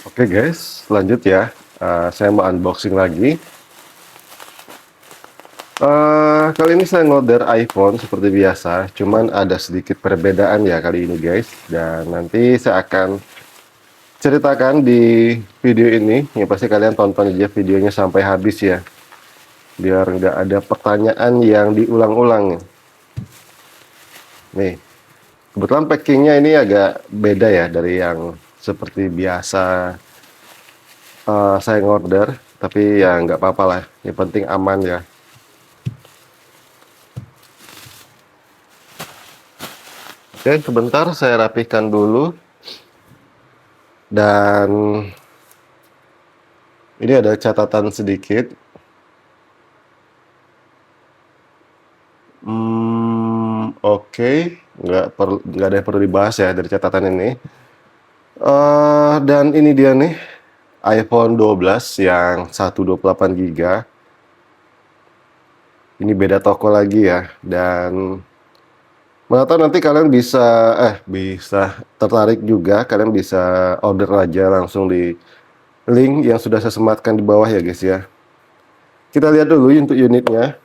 Oke guys, lanjut ya. Saya mau unboxing lagi. Kali ini saya ngorder iPhone seperti biasa, cuman ada sedikit perbedaan ya kali ini guys. Dan nanti saya akan ceritakan di video ini. Yang pasti kalian tonton aja videonya sampai habis ya, biar nggak ada pertanyaan yang diulang-ulang. Nih, kebetulan packingnya ini agak beda ya dari yang seperti biasa saya ngorder, tapi ya nggak apa-apa lah. Yang penting aman ya. Oke, sebentar saya rapihkan dulu. Dan ini ada catatan sedikit. Oke, nggak ada yang perlu dibahas ya dari catatan ini. Dan ini dia nih, iPhone 12 yang 128 GB. Ini beda toko lagi ya. Dan mana tahu nanti kalian bisa tertarik juga. Kalian bisa order aja langsung di link yang sudah saya sematkan di bawah ya guys ya. Kita lihat dulu untuk unitnya.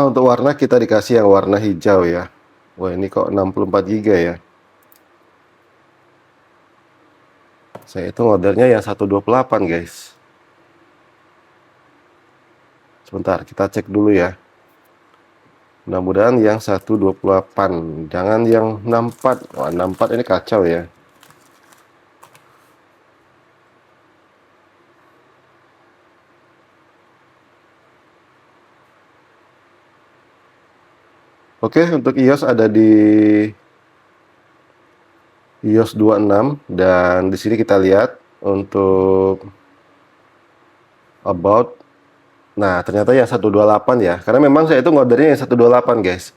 Untuk warna kita dikasih yang warna hijau ya. Wah, ini kok 64 GB ya. Saya itu ordernya yang 128 guys. Sebentar, kita cek dulu ya. Mudah-mudahan yang 128, jangan yang 64. Wah, 64 ini kacau ya. Oke, untuk iOS ada di iOS 26 dan di sini kita lihat untuk about. Nah, ternyata yang 128 ya. Karena memang saya itu ngordernya yang 128 guys.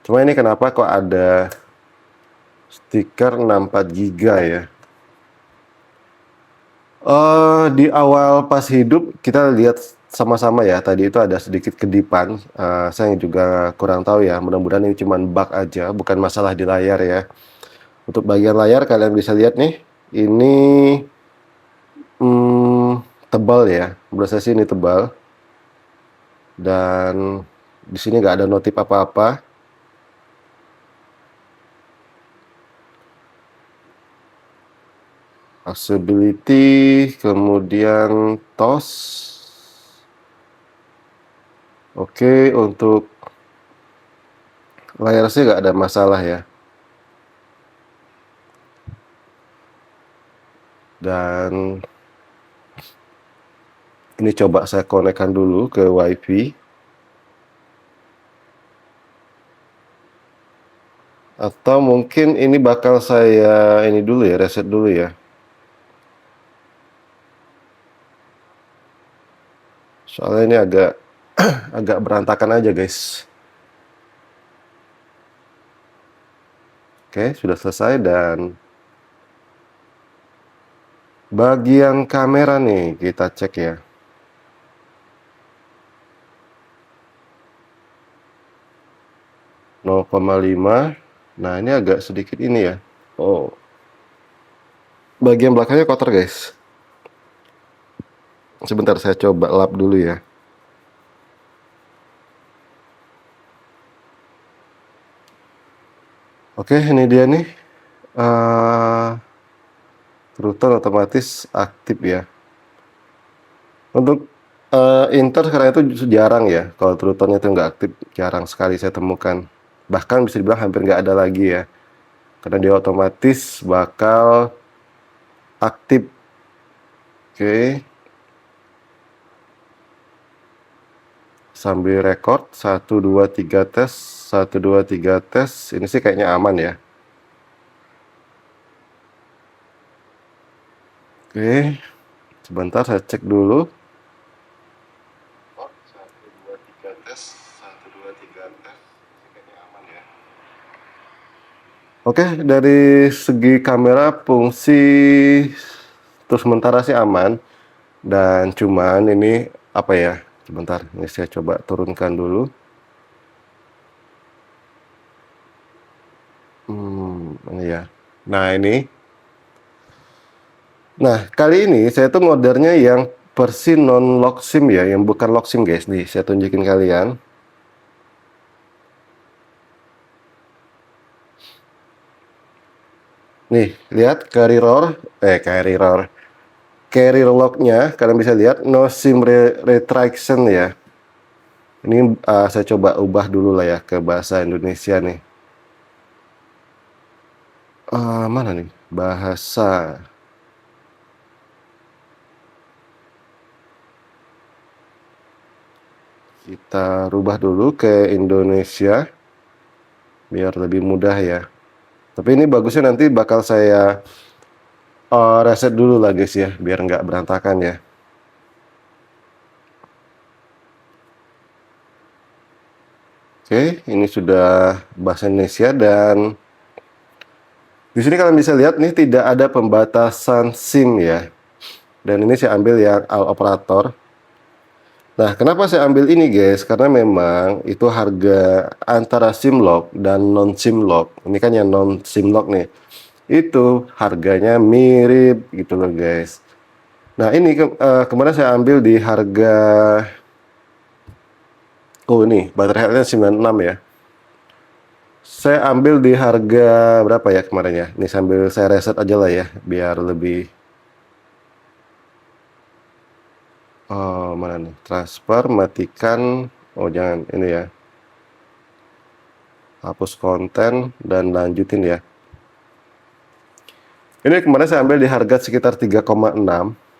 Cuma ini kenapa kok ada stiker 64 GB ya. Di awal pas hidup kita lihat sama-sama ya, tadi itu ada sedikit kedipan. Saya juga kurang tahu ya, mudah-mudahan ini cuma bug aja, bukan masalah di layar ya. Untuk bagian layar kalian bisa lihat nih, ini tebal ya, menurut saya sih ini tebal. Dan di sini nggak ada notif apa-apa. Accessibility, kemudian TOS. Oke, untuk layar sih nggak ada masalah ya. Dan ini coba saya konekkan dulu ke WiFi. Atau mungkin ini bakal saya ini dulu ya, reset dulu ya. Soalnya ini agak agak berantakan aja guys. Oke, sudah selesai. Dan bagian kamera nih kita cek ya. 0,5. Nah, ini agak sedikit ini ya. Oh, bagian belakangnya kotor guys. Sebentar saya coba lap dulu ya. Oke, ini dia nih. Throttle otomatis aktif ya. Untuk Inter sekarang itu jarang ya. Kalau throttle-nya itu nggak aktif, jarang sekali saya temukan. Bahkan bisa dibilang hampir nggak ada lagi ya. Karena dia otomatis bakal aktif. Oke. Sambil record 1 2 3 tes, 1 2 3 tes. Ini sih kayaknya aman ya. Oke. Sebentar saya cek dulu. 1 2 3 tes, 1 2 3 tes. Kayaknya aman ya. Oke, dari segi kamera fungsi terus sementara sih aman. Dan cuman ini apa ya? Sebentar, ini saya coba turunkan dulu. Nah ini. Nah kali ini saya tuh ngordernya yang versi non lock SIM ya, yang bukan lock SIM guys. Nih saya tunjukin kalian. Nih lihat carrier locknya kalian bisa lihat no SIM retraction ya. Ini saya coba ubah dulu lah ya ke bahasa Indonesia nih. Mana nih bahasa? Kita rubah dulu ke Indonesia biar lebih mudah ya. Tapi ini bagusnya nanti bakal saya reset dulu lah guys ya, biar nggak berantakan ya. Oke, ini sudah bahasa Indonesia dan di sini kalian bisa lihat nih tidak ada pembatasan SIM ya. Dan ini saya ambil yang all operator. Nah, kenapa saya ambil ini guys? Karena memang itu harga antara SIM lock dan non SIM lock. Ini kan yang non SIM lock nih. Itu harganya mirip gitu loh guys. Nah, ini kemarin saya ambil di harga ini baterai health-nya 96 ya. Saya ambil di harga berapa ya kemarin ya? Ini sambil saya reset aja lah ya biar lebih mana nih? Transfer, matikan. Oh, jangan ini ya. Hapus konten dan lanjutin ya. Ini kemarin saya ambil di harga sekitar 3,6.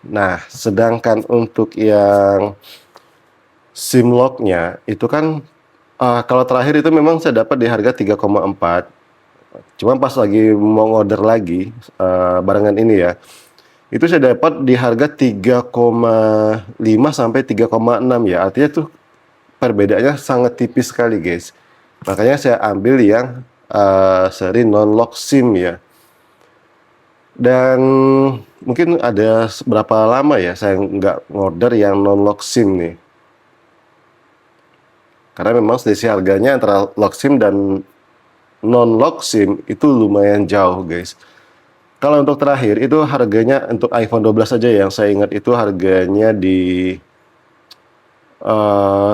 Nah, sedangkan untuk yang SIM lock-nya itu kan kalau terakhir itu memang saya dapat di harga 3,4. Cuma pas lagi mau order lagi barengan ini ya, itu saya dapat di harga 3,5 sampai 3,6 ya. Artinya tuh perbedaannya sangat tipis sekali guys. Makanya saya ambil yang seri non lock SIM ya. Dan mungkin ada berapa lama ya saya nggak ngorder yang non lock SIM nih. Karena memang selisih harganya antara lock SIM dan non lock SIM itu lumayan jauh guys. Kalau untuk terakhir itu harganya untuk iPhone 12 saja yang saya ingat itu harganya di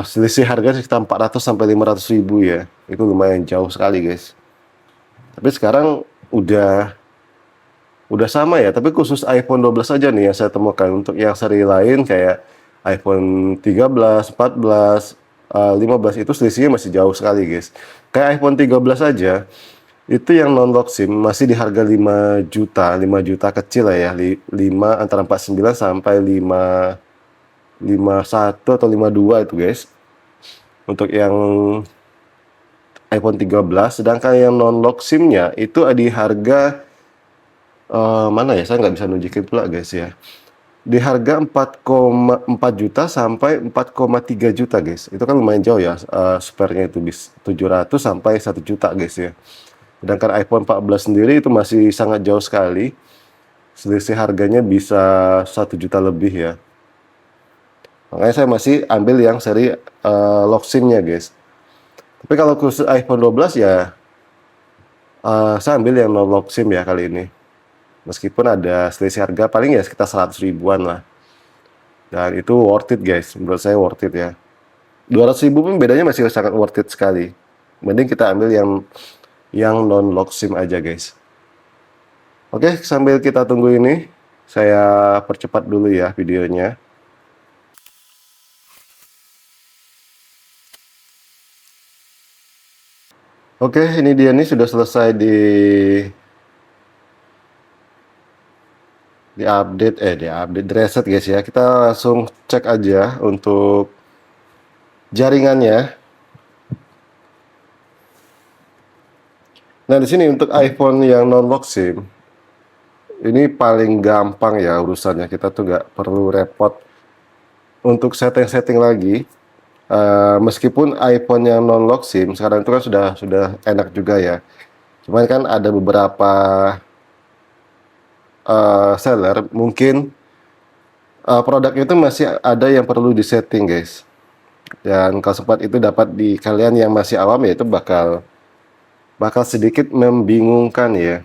selisih harga sekitar 400 sampai 500 ribu ya. Itu lumayan jauh sekali guys. Tapi sekarang udah sama ya, tapi khusus iPhone 12 saja nih yang saya temukan. Untuk yang seri lain kayak iPhone 13, 14, 15 itu selisihnya masih jauh sekali guys. Kayak iPhone 13 saja itu yang non lock SIM masih di harga 5 juta, 5 juta kecil lah ya, 5 antara 49 sampai 51 atau 52 itu guys. Untuk yang iPhone 13, sedangkan yang non lock SIM-nya itu di harga mana ya, saya nggak bisa nunjukin pula guys ya, di harga 4,4 juta sampai 4,3 juta guys. Itu kan lumayan jauh ya, spare-nya itu bis 700 sampai 1 juta guys ya. Sedangkan iPhone 14 sendiri itu masih sangat jauh sekali, selisih harganya bisa 1 juta lebih ya. Makanya saya masih ambil yang seri lock SIM-nya guys. Tapi kalau khusus iPhone 12 ya saya ambil yang non lock SIM ya kali ini. Meskipun ada selisih harga paling ya sekitar 100 ribuan lah. Dan itu worth it guys, menurut saya worth it ya. 200 ribu pun bedanya masih sangat worth it sekali. Mending kita ambil yang non lock SIM aja guys. Oke, sambil kita tunggu ini, saya percepat dulu ya videonya. Oke, ini dia nih sudah selesai di reset guys ya. Kita langsung cek aja untuk jaringannya. Nah, di sini untuk iPhone yang non lock SIM ini paling gampang ya urusannya. Kita tuh nggak perlu repot untuk setting-setting lagi. Meskipun iPhone yang non lock SIM sekarang itu kan sudah enak juga ya. Cuman kan ada beberapa seller mungkin produk itu masih ada yang perlu disetting guys. Dan kalau sempat itu dapat di kalian yang masih awam ya itu bakal sedikit membingungkan ya.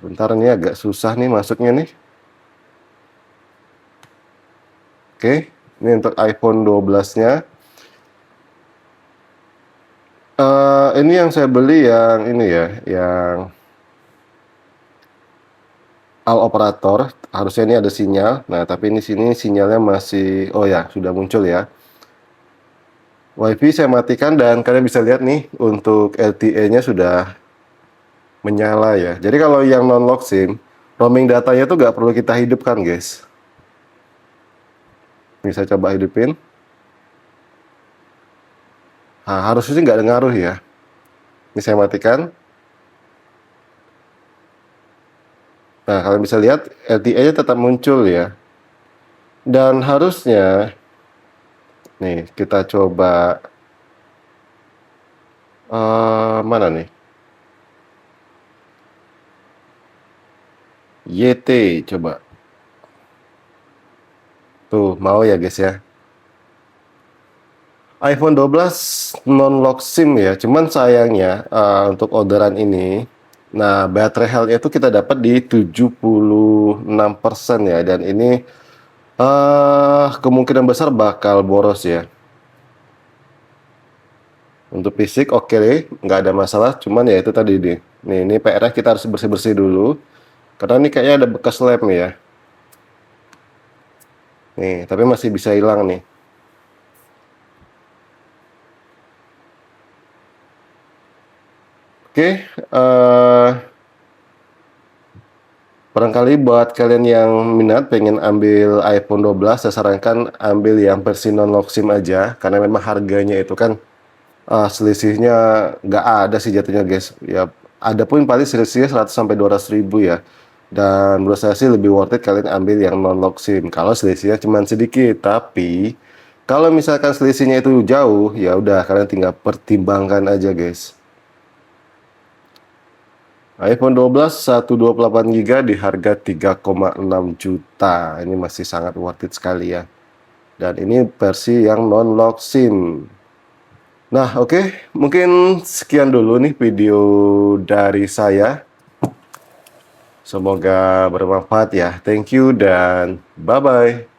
Sebentar, ini agak susah nih masuknya nih. Oke, ini untuk iPhone 12-nya. Ini yang saya beli yang ini ya, yang all operator. Harusnya ini ada sinyal. Nah, tapi ini sini sinyalnya masih, oh ya, sudah muncul ya. WiFi saya matikan dan kalian bisa lihat nih untuk LTE-nya sudah menyala ya. Jadi kalau yang non lock SIM, roaming datanya tuh nggak perlu kita hidupkan, guys. Bisa coba hidupin. Nah, harusnya sih nggak ada ngaruh ya. Ini saya matikan. Nah, kalian bisa lihat LTE-nya tetap muncul ya. Dan harusnya, nih kita coba mana nih? YT coba. Tuh, mau ya guys ya. iPhone 12 non lock SIM ya. Cuman sayangnya untuk orderan ini, nah baterai health-nya itu kita dapat di 76% ya, dan ini kemungkinan besar bakal boros ya. Untuk fisik oke deh, nggak ada masalah. Cuman ya itu tadi nih. Nih, ini PR-nya kita harus bersih-bersih dulu. Karena ini kayaknya ada bekas lem ya. Nih, tapi masih bisa hilang nih. Oke, barangkali buat kalian yang minat pengen ambil iPhone 12, saya sarankan ambil yang versi non-lock SIM aja. Karena memang harganya itu kan selisihnya nggak ada sih jatuhnya guys. Ya, ada pun paling selisihnya 100 sampai 200 ribu ya. Dan menurut saya sih lebih worth it kalian ambil yang non lock SIM kalau selisihnya cuma sedikit. Tapi kalau misalkan selisihnya itu jauh, ya udah kalian tinggal pertimbangkan aja guys. iPhone 12 128 GB di harga 3,6 juta. Ini masih sangat worth it sekali ya. Dan ini versi yang non lock SIM. Nah, oke, mungkin sekian dulu nih video dari saya. Semoga bermanfaat ya. Thank you dan bye-bye.